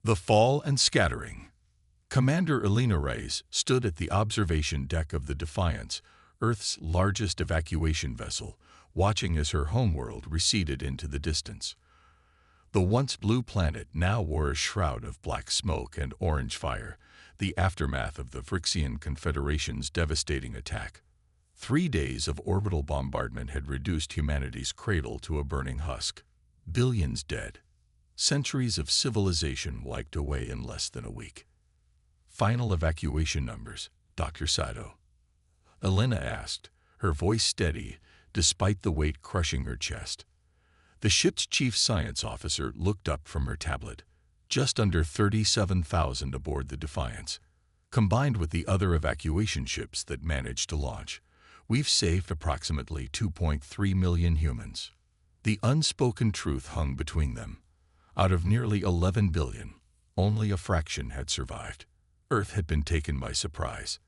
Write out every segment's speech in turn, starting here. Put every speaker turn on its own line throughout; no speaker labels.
The fall and scattering. Commander Elena Reyes stood at the observation deck of the Defiance, Earth's largest evacuation vessel, watching as her homeworld receded into the distance. The once blue planet now wore a shroud of black smoke and orange fire, the aftermath of the Phyrexian Confederation's devastating attack. 3 days of orbital bombardment had reduced humanity's cradle to a burning husk. Billions dead. Centuries of civilization wiped away in less than a week. Final evacuation numbers, Dr. Sato. Elena asked, her voice steady, despite the weight crushing her chest. The ship's chief science officer looked up from her tablet. Just under 37,000 aboard the Defiance. Combined with the other evacuation ships that managed to launch, we've saved approximately 2.3 million humans. The unspoken truth hung between them. Out of nearly 11 billion, only a fraction had survived. Earth had been taken by surprise.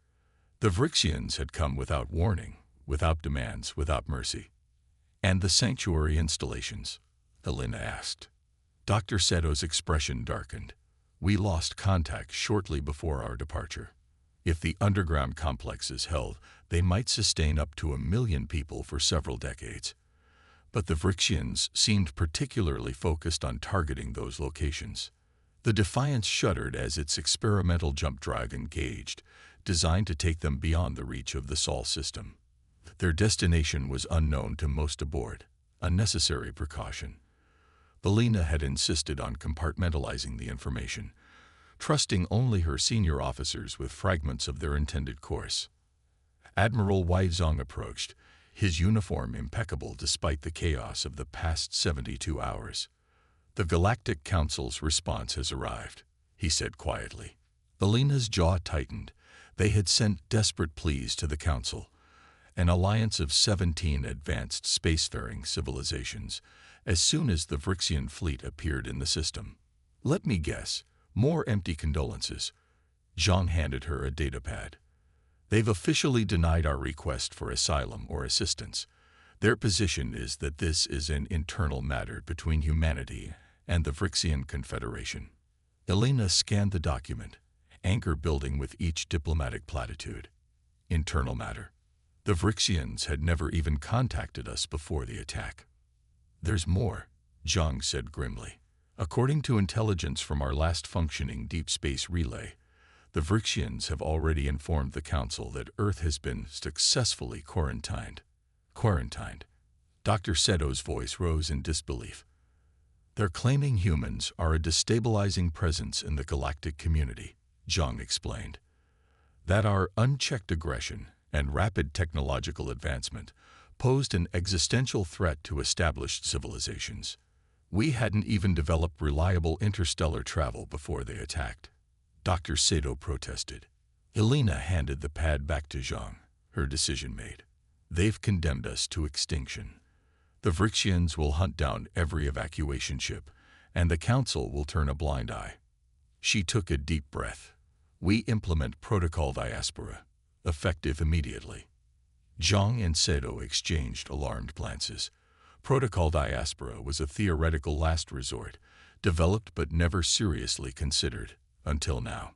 The Phyrexians had come without warning, without demands, without mercy. And the sanctuary installations? Elena asked. Dr. Sato's expression darkened. We lost contact shortly before our departure. If the underground complexes held, they might sustain up to 1 million people for several decades. But the Phyrexians seemed particularly focused on targeting those locations. The Defiance shuddered as its experimental jump drive engaged, designed to take them beyond the reach of the Sol system. Their destination was unknown to most aboard, a necessary precaution. Elena had insisted on compartmentalizing the information, trusting only her senior officers with fragments of their intended course. Admiral Weizong approached, his uniform impeccable despite the chaos of the past 72 hours. The Galactic Council's response has arrived, he said quietly. Elena's jaw tightened. They had sent desperate pleas to the Council, an alliance of 17 advanced spacefaring civilizations, as soon as the Phyrexian fleet appeared in the system. Let me guess, more empty condolences. Zhang handed her a datapad. They've officially denied our request for asylum or assistance. Their position is that this is an internal matter between humanity and the Phyrexian Confederation. Elena scanned the document, anger building with each diplomatic platitude. Internal matter. The Phyrexians had never even contacted us before the attack. There's more, Zhang said grimly. According to intelligence from our last functioning deep space relay, the Phyrexians have already informed the Council that Earth has been successfully quarantined. Quarantined. Dr. Sato's voice rose in disbelief. They're claiming humans are a destabilizing presence in the galactic community, Zhang explained. That our unchecked aggression and rapid technological advancement posed an existential threat to established civilizations. We hadn't even developed reliable interstellar travel before they attacked. Dr. Sato protested. Elena handed the pad back to Zhang, her decision made. They've condemned us to extinction. The Phyrexians will hunt down every evacuation ship, and the Council will turn a blind eye. She took a deep breath. We implement Protocol Diaspora, effective immediately. Zhang and Sato exchanged alarmed glances. Protocol Diaspora was a theoretical last resort, developed but never seriously considered, until now.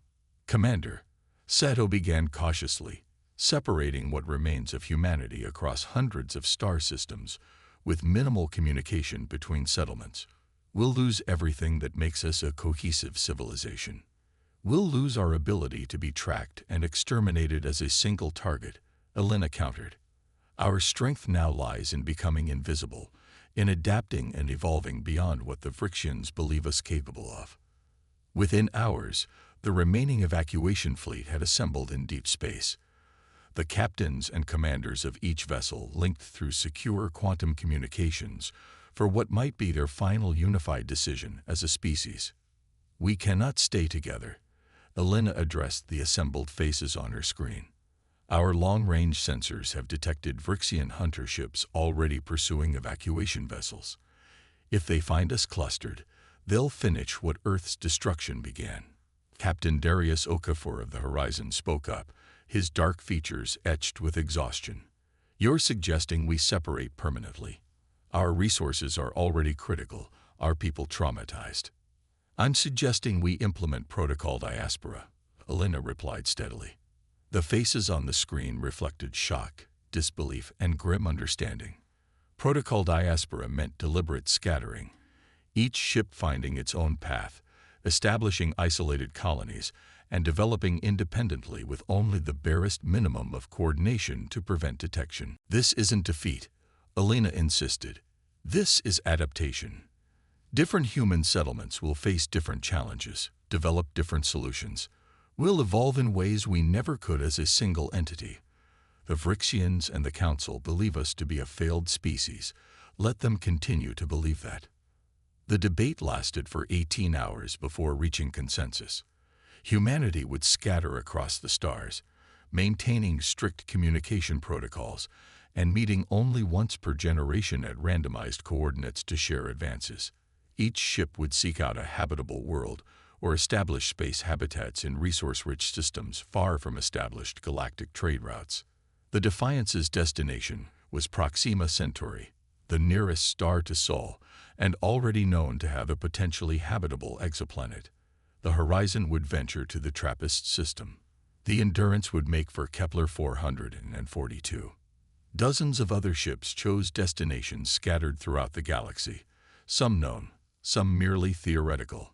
Commander, Sato began cautiously, separating what remains of humanity across hundreds of star systems, with minimal communication between settlements. We'll lose everything that makes us a cohesive civilization. We'll lose our ability to be tracked and exterminated as a single target, Elena countered. Our strength now lies in becoming invisible, in adapting and evolving beyond what the Phyrexians believe us capable of. Within hours, the remaining evacuation fleet had assembled in deep space. The captains and commanders of each vessel linked through secure quantum communications for what might be their final unified decision as a species. We cannot stay together, Elena addressed the assembled faces on her screen. Our long-range sensors have detected Phyrexian hunter ships already pursuing evacuation vessels. If they find us clustered, they'll finish what Earth's destruction began. Captain Darius Okafor of the Horizon spoke up, his dark features etched with exhaustion. You're suggesting we separate permanently. Our resources are already critical, our people traumatized. I'm suggesting we implement protocol diaspora, Elena replied steadily. The faces on the screen reflected shock, disbelief, and grim understanding. Protocol diaspora meant deliberate scattering, each ship finding its own path, establishing isolated colonies, and developing independently with only the barest minimum of coordination to prevent detection. This isn't defeat, Elena insisted. This is adaptation. Different human settlements will face different challenges, develop different solutions. We'll evolve in ways we never could as a single entity. The Vrixians and the Council believe us to be a failed species. Let them continue to believe that. The debate lasted for 18 hours before reaching consensus. Humanity would scatter across the stars, maintaining strict communication protocols and meeting only once per generation at randomized coordinates to share advances. Each ship would seek out a habitable world or establish space habitats in resource-rich systems far from established galactic trade routes. The Defiance's destination was Proxima Centauri, the nearest star to Sol, and already known to have a potentially habitable exoplanet. The Horizon would venture to the TRAPPIST system. The Endurance would make for Kepler 442. Dozens of other ships chose destinations scattered throughout the galaxy, some known, some merely theoretical.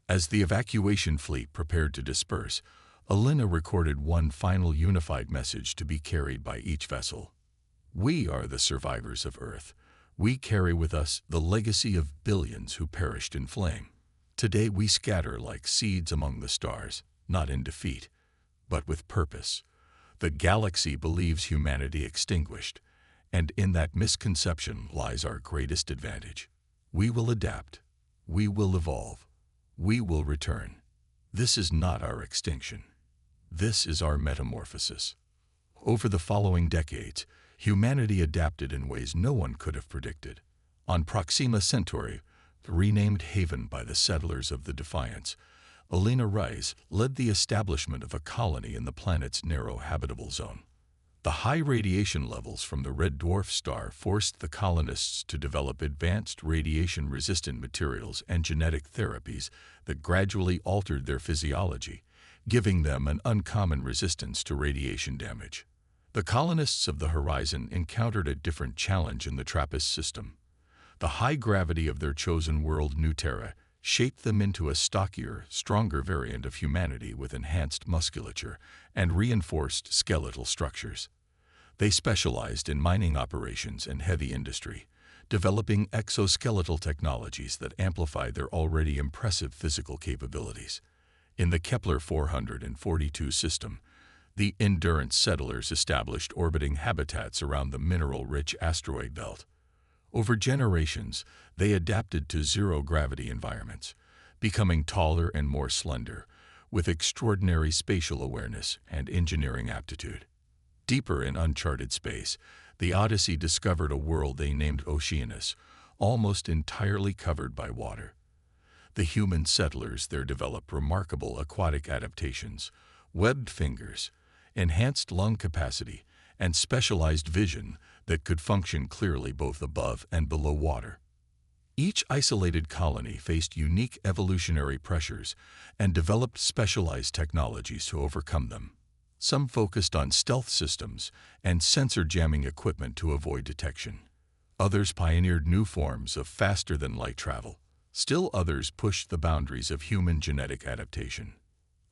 As the evacuation fleet prepared to disperse, Elena recorded one final unified message to be carried by each vessel. We are the survivors of Earth. We carry with us the legacy of billions who perished in flame. Today we scatter like seeds among the stars, not in defeat, but with purpose. The galaxy believes humanity extinguished, and in that misconception lies our greatest advantage. We will adapt. We will evolve. We will return. This is not our extinction. This is our metamorphosis. Over the following decades, humanity adapted in ways no one could have predicted. On Proxima Centauri, renamed Haven by the settlers of the Defiance, Elena Rice led the establishment of a colony in the planet's narrow habitable zone. The high radiation levels from the red dwarf star forced the colonists to develop advanced radiation-resistant materials and genetic therapies that gradually altered their physiology, giving them an uncommon resistance to radiation damage. The colonists of the Horizon encountered a different challenge in the TRAPPIST system. The high gravity of their chosen world, New Terra, shaped them into a stockier, stronger variant of humanity with enhanced musculature and reinforced skeletal structures. They specialized in mining operations and heavy industry, developing exoskeletal technologies that amplified their already impressive physical capabilities. In the Kepler 442 system, the Endurance settlers established orbiting habitats around the mineral-rich asteroid belt. Over generations, they adapted to zero-gravity environments, becoming taller and more slender, with extraordinary spatial awareness and engineering aptitude. Deeper in uncharted space, the Odyssey discovered a world they named Oceanus, almost entirely covered by water. The human settlers there developed remarkable aquatic adaptations, webbed fingers, enhanced lung capacity, and specialized vision that could function clearly both above and below water. Each isolated colony faced unique evolutionary pressures and developed specialized technologies to overcome them. Some focused on stealth systems and sensor jamming equipment to avoid detection. Others pioneered new forms of faster-than-light travel. Still others pushed the boundaries of human genetic adaptation.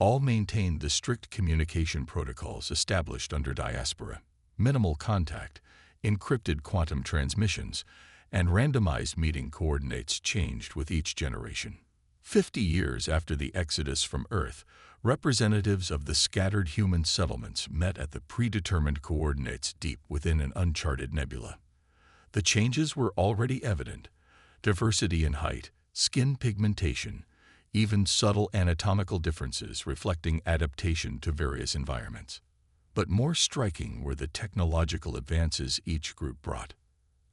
All maintained the strict communication protocols established under diaspora. Minimal contact, encrypted quantum transmissions, and randomized meeting coordinates changed with each generation. 50 years after the exodus from Earth, representatives of the scattered human settlements met at the predetermined coordinates deep within an uncharted nebula. The changes were already evident: diversity in height, skin pigmentation, even subtle anatomical differences reflecting adaptation to various environments. But more striking were the technological advances each group brought.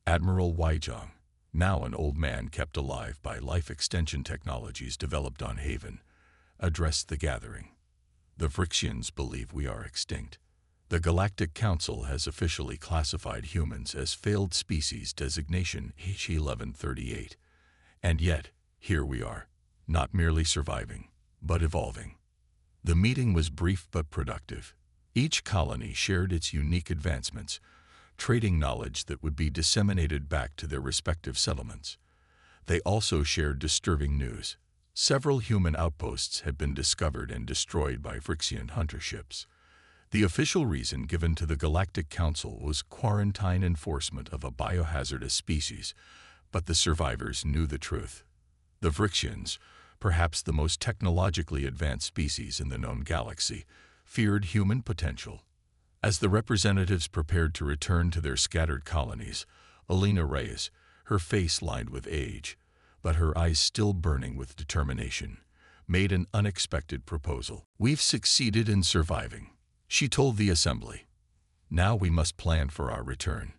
Admiral Weijong, now an old man kept alive by life extension technologies developed on Haven, addressed the gathering. The Vrixians believe we are extinct. The Galactic Council has officially classified humans as failed species designation H1138. And yet, here we are, not merely surviving, but evolving. The meeting was brief but productive. Each colony shared its unique advancements, trading knowledge that would be disseminated back to their respective settlements. They also shared disturbing news. Several human outposts had been discovered and destroyed by Phyrexian hunter ships. The official reason given to the Galactic Council was quarantine enforcement of a biohazardous species, but the survivors knew the truth. The Phyrexians, perhaps the most technologically advanced species in the known galaxy, feared human potential. As the representatives prepared to return to their scattered colonies, Alina Reyes, her face lined with age, but her eyes still burning with determination, made an unexpected proposal. "We've succeeded in surviving," she told the assembly. "Now we must plan for our return.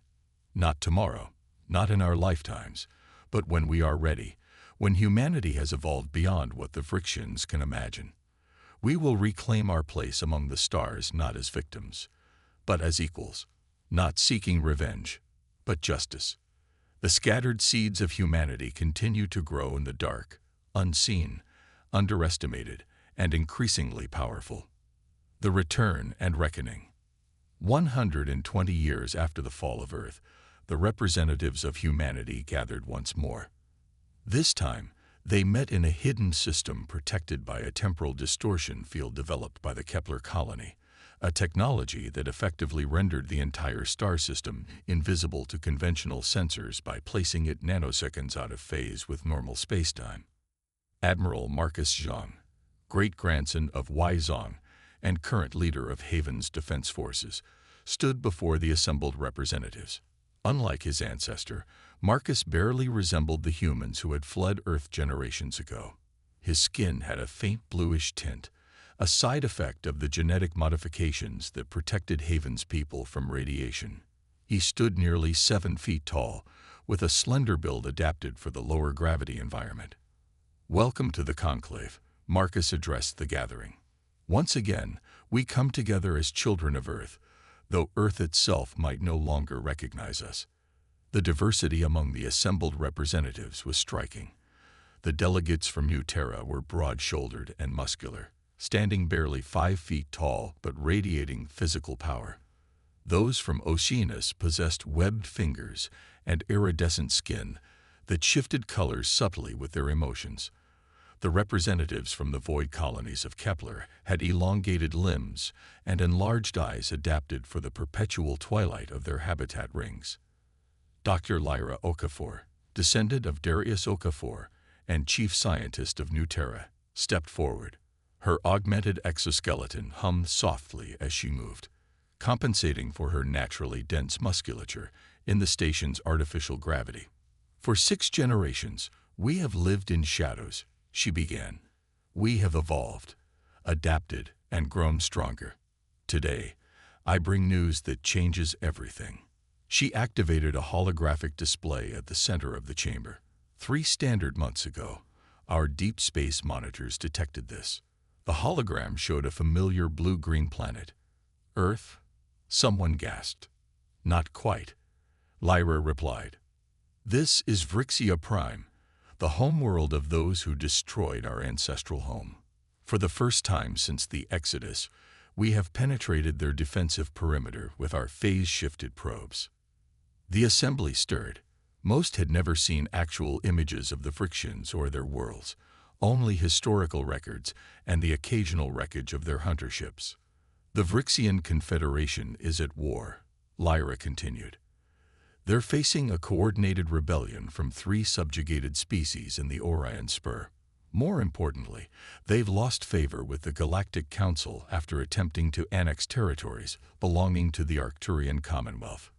Not tomorrow, not in our lifetimes, but when we are ready, when humanity has evolved beyond what the Phyrexians can imagine. We will reclaim our place among the stars not as victims, but as equals, not seeking revenge, but justice." The scattered seeds of humanity continue to grow in the dark, unseen, underestimated, and increasingly powerful. The return and reckoning. 120 years after the fall of Earth, the representatives of humanity gathered once more. This time, they met in a hidden system protected by a temporal distortion field developed by the Kepler colony, a technology that effectively rendered the entire star system invisible to conventional sensors by placing it nanoseconds out of phase with normal spacetime. Admiral Marcus Zhang, great-grandson of Wei Zhang and current leader of Haven's defense forces, stood before the assembled representatives. Unlike his ancestor, Marcus barely resembled the humans who had fled Earth generations ago. His skin had a faint bluish tint, a side effect of the genetic modifications that protected Haven's people from radiation. He stood nearly 7 feet tall, with a slender build adapted for the lower gravity environment. "Welcome to the conclave," Marcus addressed the gathering. "Once again, we come together as children of Earth, though Earth itself might no longer recognize us." The diversity among the assembled representatives was striking. The delegates from New Terra were broad-shouldered and muscular, standing barely 5 feet tall but radiating physical power. Those from Oceanus possessed webbed fingers and iridescent skin that shifted colors subtly with their emotions. The representatives from the void colonies of Kepler had elongated limbs and enlarged eyes adapted for the perpetual twilight of their habitat rings. Dr. Lyra Okafor, descendant of Darius Okafor and chief scientist of New Terra, stepped forward. Her augmented exoskeleton hummed softly as she moved, compensating for her naturally dense musculature in the station's artificial gravity. "For 6 generations, we have lived in shadows," she began. "We have evolved, adapted, and grown stronger. Today, I bring news that changes everything." She activated a holographic display at the center of the chamber. 3 standard months ago, our deep space monitors detected this. The hologram showed a familiar blue-green planet. "Earth?" someone gasped. "Not quite," Lyra replied. "This is Phyrexian Prime, the homeworld of those who destroyed our ancestral home. For the first time since the Exodus, we have penetrated their defensive perimeter with our phase-shifted probes." The assembly stirred. Most had never seen actual images of the Phyrexians or their worlds, only historical records and the occasional wreckage of their hunter ships. "The Phyrexian Confederation is at war," Lyra continued. "They're facing a coordinated rebellion from 3 subjugated species in the Orion Spur. More importantly, they've lost favor with the Galactic Council after attempting to annex territories belonging to the Arcturian Commonwealth."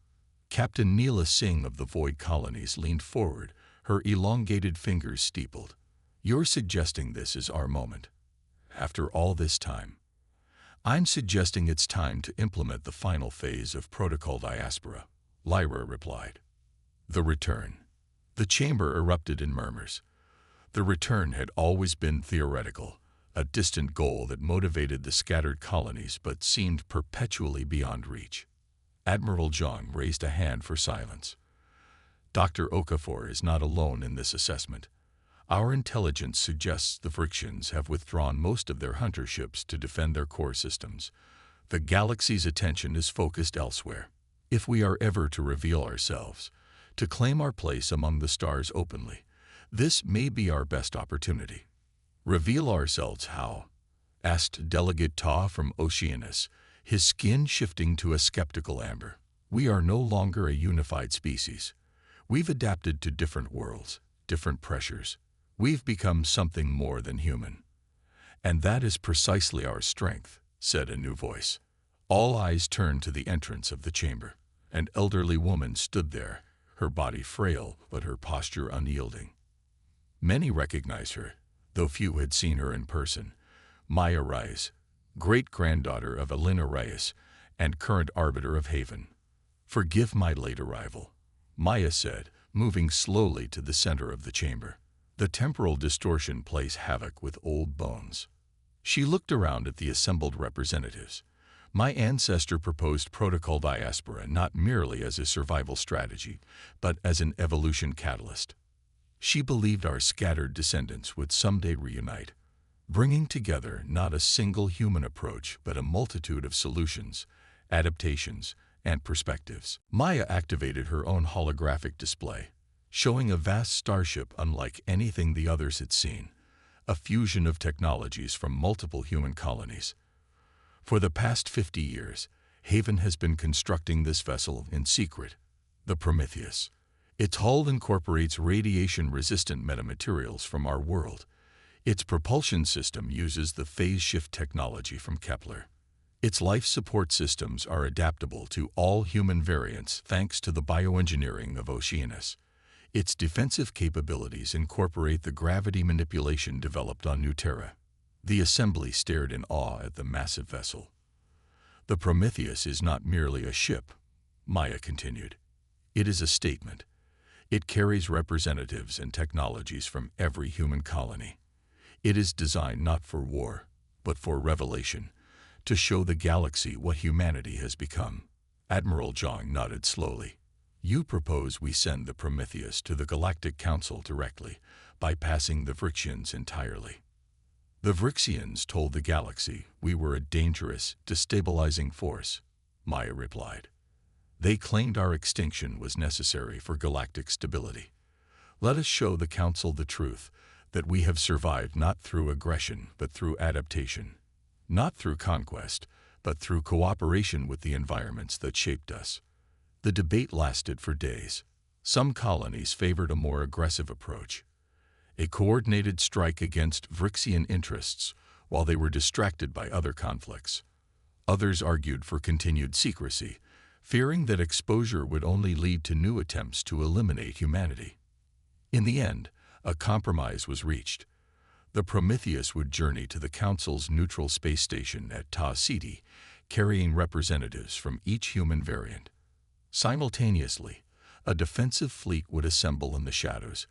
Captain Neela Singh of the Void Colonies leaned forward, her elongated fingers steepled. "You're suggesting this is our moment. After all this time, I'm suggesting it's time to implement the final phase of Protocol Diaspora," Lyra replied. The return. The chamber erupted in murmurs. The return had always been theoretical, a distant goal that motivated the scattered colonies but seemed perpetually beyond reach. Admiral Zhang raised a hand for silence. "Dr. Okafor is not alone in this assessment. Our intelligence suggests the Vryxians have withdrawn most of their hunter ships to defend their core systems. The galaxy's attention is focused elsewhere. If we are ever to reveal ourselves, to claim our place among the stars openly, this may be our best opportunity. Reveal ourselves how? Asked Delegate Ta from Oceanus, his skin shifting to a skeptical amber. We are no longer a unified species. We've adapted to different worlds, different pressures. We've become something more than human. And that is precisely our strength, said a new voice. All eyes turned to the entrance of the chamber. An elderly woman stood there, her body frail but her posture unyielding. Many recognized her, though few had seen her in person. Maya Reyes, great-granddaughter of Elena Reyes and current arbiter of Haven. Forgive my late arrival, Maya said, moving slowly to the center of the chamber. The temporal distortion plays havoc with old bones. She looked around at the assembled representatives. My ancestor proposed protocol diaspora not merely as a survival strategy, but as an evolution catalyst. She believed our scattered descendants would someday reunite, bringing together not a single human approach but a multitude of solutions, adaptations, and perspectives. Maya activated her own holographic display, showing a vast starship unlike anything the others had seen, a fusion of technologies from multiple human colonies. For the past 50 years, Haven has been constructing this vessel in secret, the Prometheus. Its hull incorporates radiation-resistant metamaterials from our world. Its propulsion system uses the phase shift technology from Kepler. Its life support systems are adaptable to all human variants thanks to the bioengineering of Oceanus. Its defensive capabilities incorporate the gravity manipulation developed on Nuterra. The assembly stared in awe at the massive vessel. The Prometheus is not merely a ship, Maya continued. It is a statement. It carries representatives and technologies from every human colony. It is designed not for war, but for revelation, to show the galaxy what humanity has become. Admiral Zhang nodded slowly. You propose we send the Prometheus to the Galactic Council directly, bypassing the Vryxians entirely. The Vryxians told the galaxy we were a dangerous, destabilizing force, Maya replied. They claimed our extinction was necessary for galactic stability. Let us show the Council the truth, that we have survived not through aggression but through adaptation, not through conquest, but through cooperation with the environments that shaped us. The debate lasted for days. Some colonies favored a more aggressive approach, a coordinated strike against Vryxian interests while they were distracted by other conflicts. Others argued for continued secrecy, fearing that exposure would only lead to new attempts to eliminate humanity. In the end, a compromise was reached. The Prometheus would journey to the Council's neutral space station at Ta Ceti, carrying representatives from each human variant. Simultaneously, a defensive fleet would assemble in the shadows,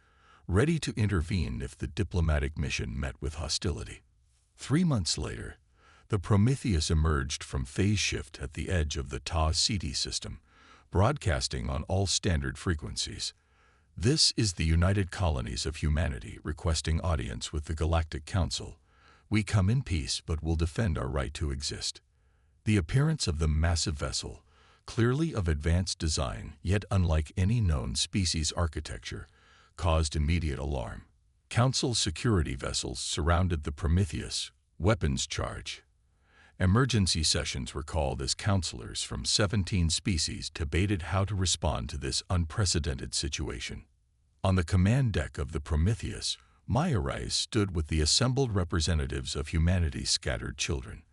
ready to intervene if the diplomatic mission met with hostility. 3 months later, the Prometheus emerged from phase shift at the edge of the Ta Ceti system, broadcasting on all standard frequencies. This is the United Colonies of Humanity requesting audience with the Galactic Council. We come in peace but will defend our right to exist. The appearance of the massive vessel, clearly of advanced design yet unlike any known species architecture, caused immediate alarm. Council security vessels surrounded the Prometheus, weapons charge. Emergency sessions were called as counselors from 17 species debated how to respond to this unprecedented situation. On the command deck of the Prometheus, Maya Reyes stood with the assembled representatives of humanity's scattered children.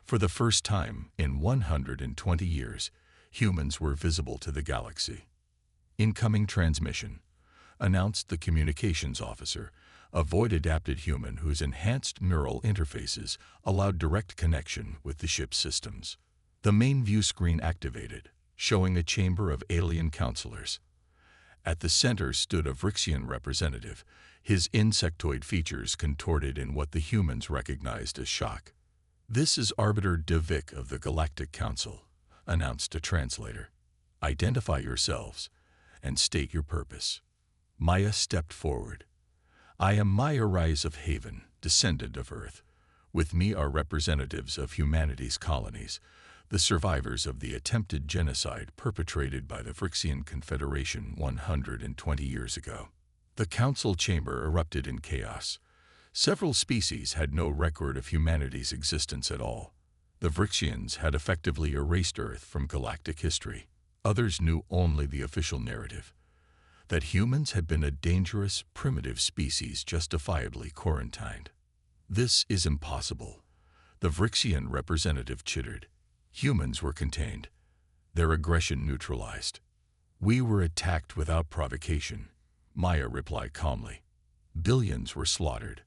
For the first time in 120 years, humans were visible to the galaxy. Incoming transmission, announced the communications officer, a void-adapted human whose enhanced neural interfaces allowed direct connection with the ship's systems. The main view screen activated, showing a chamber of alien counselors. At the center stood a Vryxian representative, his insectoid features contorted in what the humans recognized as shock. This is Arbiter De Vic of the Galactic Council, announced a translator. Identify yourselves and state your purpose. Maya stepped forward. I am Maya Rise of Haven, descendant of Earth. With me are representatives of humanity's colonies, the survivors of the attempted genocide perpetrated by the Phyrexian Confederation 120 years ago. The council chamber erupted in chaos. Several species had no record of humanity's existence at all. The Phyrexians had effectively erased Earth from galactic history. Others knew only the official narrative, that humans had been a dangerous, primitive species justifiably quarantined. This is impossible, the Phyrexian representative chittered. Humans were contained, their aggression neutralized. We were attacked without provocation, Maya replied calmly. Billions were slaughtered.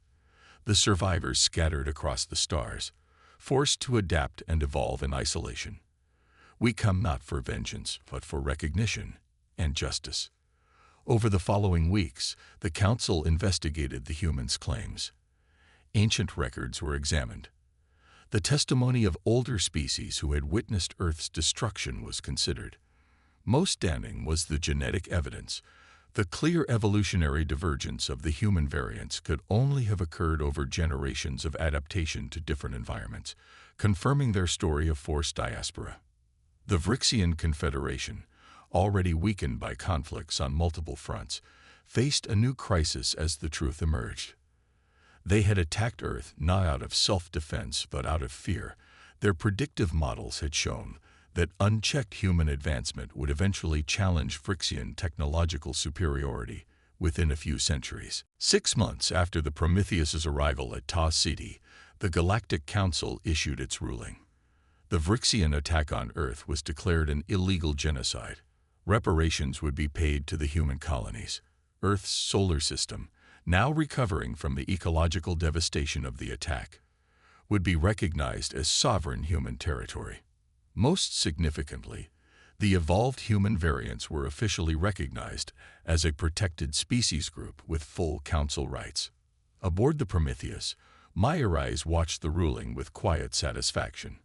The survivors scattered across the stars, forced to adapt and evolve in isolation. We come not for vengeance, but for recognition and justice. Over the following weeks, the council investigated the humans' claims. Ancient records were examined. The testimony of older species who had witnessed Earth's destruction was considered. Most damning was the genetic evidence. The clear evolutionary divergence of the human variants could only have occurred over generations of adaptation to different environments, confirming their story of forced diaspora. The Phyrexian Confederation, already weakened by conflicts on multiple fronts, faced a new crisis as the truth emerged. They had attacked Earth not out of self-defense but out of fear. Their predictive models had shown that unchecked human advancement would eventually challenge Phyrexian technological superiority within a few centuries. 6 months after the Prometheus's arrival at Ta City, the Galactic Council issued its ruling. The Phyrexian attack on Earth was declared an illegal genocide. Reparations would be paid to the human colonies. Earth's solar system, now recovering from the ecological devastation of the attack, would be recognized as sovereign human territory. Most significantly, the evolved human variants were officially recognized as a protected species group with full council rights. Aboard the Prometheus, Maya Rise watched the ruling with quiet satisfaction.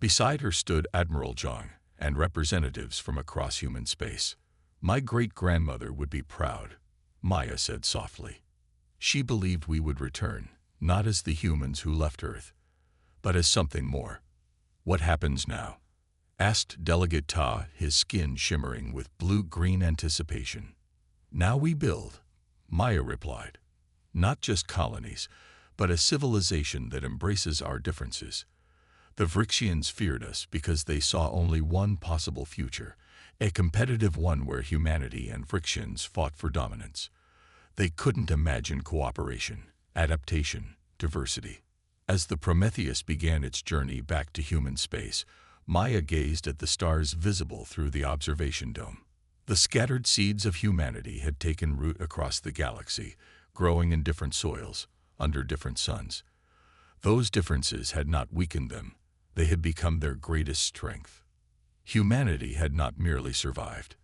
Beside her stood Admiral Zhang and representatives from across human space. My great-grandmother would be proud, Maya said softly. She believed we would return, not as the humans who left Earth, but as something more. What happens now? Asked Delegate Ta, his skin shimmering with blue-green anticipation. Now we build, Maya replied. Not just colonies, but a civilization that embraces our differences. The Phyrexians feared us because they saw only one possible future, a competitive one where humanity and Phyrexians fought for dominance. They couldn't imagine cooperation, adaptation, diversity. As the Prometheus began its journey back to human space, Maya gazed at the stars visible through the observation dome. The scattered seeds of humanity had taken root across the galaxy, growing in different soils, under different suns. Those differences had not weakened them. They had become their greatest strength. Humanity had not merely survived.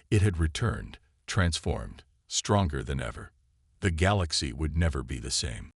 It had returned, transformed, stronger than ever. The galaxy would never be the same.